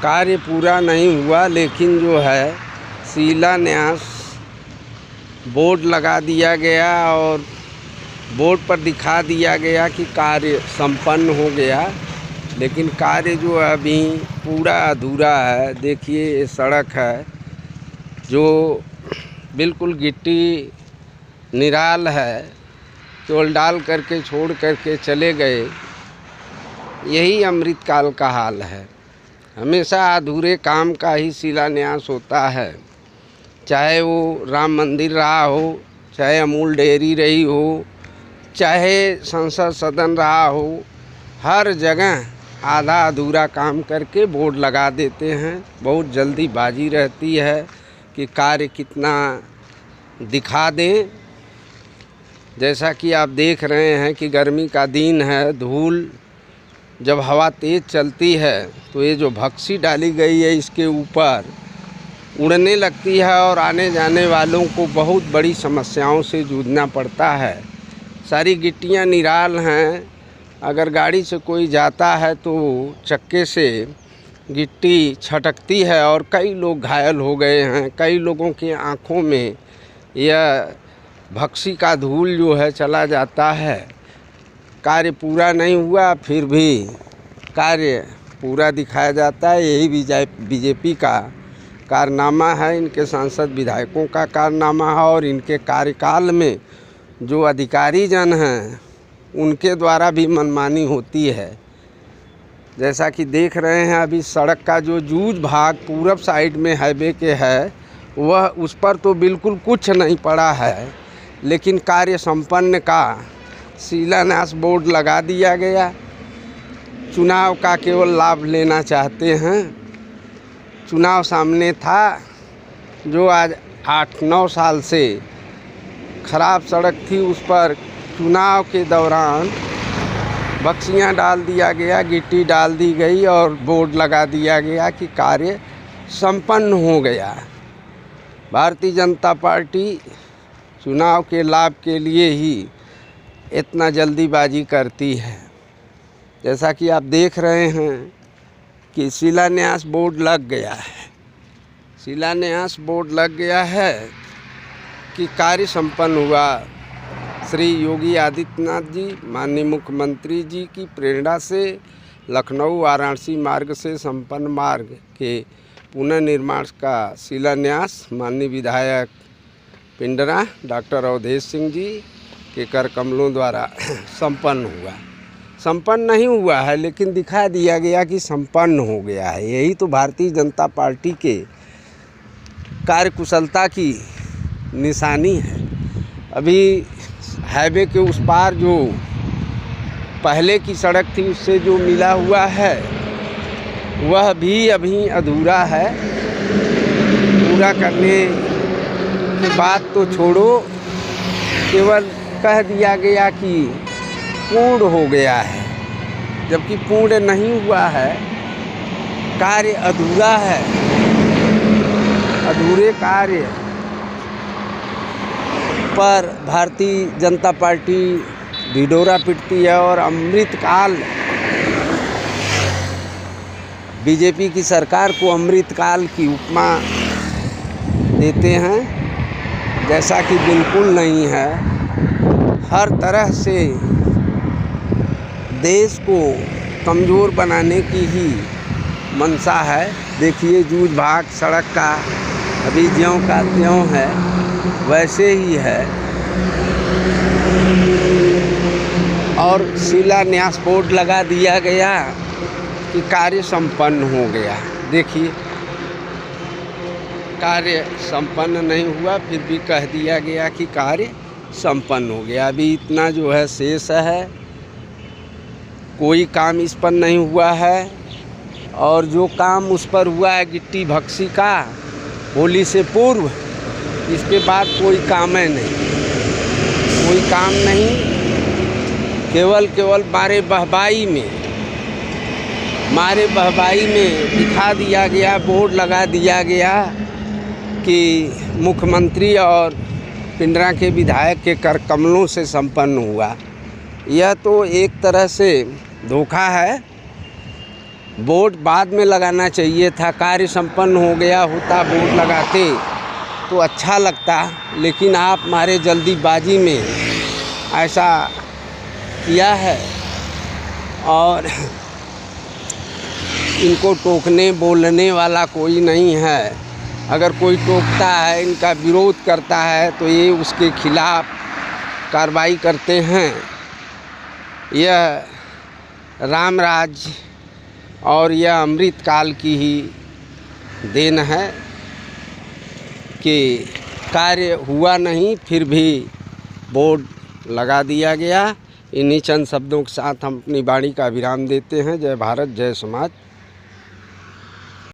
कार्य पूरा नहीं हुआ, लेकिन जो है शिलान्यास बोर्ड लगा दिया गया और बोर्ड पर दिखा दिया गया कि कार्य संपन्न हो गया, लेकिन कार्य जो है अभी पूरा अधूरा है। देखिए ये सड़क है जो बिल्कुल गिट्टी निराल है, केवल डाल करके छोड़ करके चले गए। यही अमृतकाल का हाल है। हमेशा अधूरे काम का ही शिलान्यास होता है, चाहे वो राम मंदिर रहा हो, चाहे अमूल डेयरी रही हो, चाहे संसद सदन रहा हो। हर जगह आधा अधूरा काम करके बोर्ड लगा देते हैं। बहुत जल्दीबाजी रहती है कि कार्य कितना दिखा दें। जैसा कि आप देख रहे हैं कि गर्मी का दिन है, धूल जब हवा तेज़ चलती है तो ये जो भक्सी डाली गई है इसके ऊपर उड़ने लगती है और आने जाने वालों को बहुत बड़ी समस्याओं से जूझना पड़ता है। सारी गिट्टियाँ निराल हैं, अगर गाड़ी से कोई जाता है तो चक्के से गिट्टी छटकती है और कई लोग घायल हो गए हैं। कई लोगों की आँखों में यह भक्सी का धूल जो है चला जाता है। कार्य पूरा नहीं हुआ, फिर भी कार्य पूरा दिखाया जाता है। यही बीजेपी का कारनामा है, इनके सांसद विधायकों का कारनामा है और इनके कार्यकाल में जो अधिकारी जन हैं उनके द्वारा भी मनमानी होती है। जैसा कि देख रहे हैं अभी सड़क का जो जूझ भाग पूरब साइड में हाईवे के है, वह उस पर तो बिल्कुल कुछ नहीं पड़ा है, लेकिन कार्य संपन्न का शिलान्यास बोर्ड लगा दिया गया। चुनाव का केवल लाभ लेना चाहते हैं। चुनाव सामने था, जो आज 8-9 साल से खराब सड़क थी, उस पर चुनाव के दौरान बक्सियां डाल दिया गया, गिट्टी डाल दी गई और बोर्ड लगा दिया गया कि कार्य संपन्न हो गया। भारतीय जनता पार्टी चुनाव के लाभ के लिए ही इतना जल्दीबाजी करती है। जैसा कि आप देख रहे हैं कि शिलान्यास बोर्ड लग गया है। शिलान्यास बोर्ड लग गया है कि कार्य संपन्न हुआ। श्री योगी आदित्यनाथ जी माननीय मुख्यमंत्री जी की प्रेरणा से लखनऊ वाराणसी मार्ग से संपन्न मार्ग के पुनर्निर्माण का शिलान्यास माननीय विधायक पिंडरा डॉक्टर अवधेश सिंह जी के कर कमलों द्वारा संपन्न हुआ। संपन्न नहीं हुआ है, लेकिन दिखा दिया गया कि संपन्न हो गया है। यही तो भारतीय जनता पार्टी के कार्यकुशलता की निशानी है। अभी हाईवे के उस पार जो पहले की सड़क थी उससे जो मिला हुआ है वह भी अभी अधूरा है। पूरा करने के बाद तो छोड़ो, केवल कह दिया गया कि पूर्ण हो गया है, जबकि पूर्ण नहीं हुआ है। कार्य अधूरा है। अधूरे कार्य पर भारतीय जनता पार्टी ढिढोरा पीटती है और अमृतकाल बीजेपी की सरकार को अमृतकाल की उपमा देते हैं, जैसा कि बिल्कुल नहीं है। हर तरह से देश को कमज़ोर बनाने की ही मंशा है। देखिए जूझ भाग सड़क का अभी ज्यों का त्यों है, वैसे ही है। और शिलान्यास बोर्ड लगा दिया गया कि कार्य संपन्न हो गया। देखिए कार्य संपन्न नहीं हुआ, फिर भी कह दिया गया कि कार्य संपन्न हो गया। अभी इतना जो है शेष है, कोई काम इस पर नहीं हुआ है। और जो काम उस पर हुआ है गिट्टी भक्सी का होली से पूर्व, इसके बाद कोई काम है नहीं, कोई काम नहीं। केवल मारे बहबाई में दिखा दिया गया, बोर्ड लगा दिया गया कि मुख्यमंत्री और पिंडरा के विधायक के कर कमलों से संपन्न हुआ। यह तो एक तरह से धोखा है। बोर्ड बाद में लगाना चाहिए था। कार्य संपन्न हो गया होता, बोर्ड लगाते तो अच्छा लगता, लेकिन आप हमारे जल्दीबाजी में ऐसा किया है। और इनको टोकने बोलने वाला कोई नहीं है। अगर कोई टोकता है, इनका विरोध करता है, तो ये उसके खिलाफ कार्रवाई करते हैं। यह रामराज और यह अमृतकाल की ही देन है कि कार्य हुआ नहीं, फिर भी बोर्ड लगा दिया गया। इन्हीं चंद शब्दों के साथ हम अपनी वाणी का विराम देते हैं। जय भारत, जय समाज।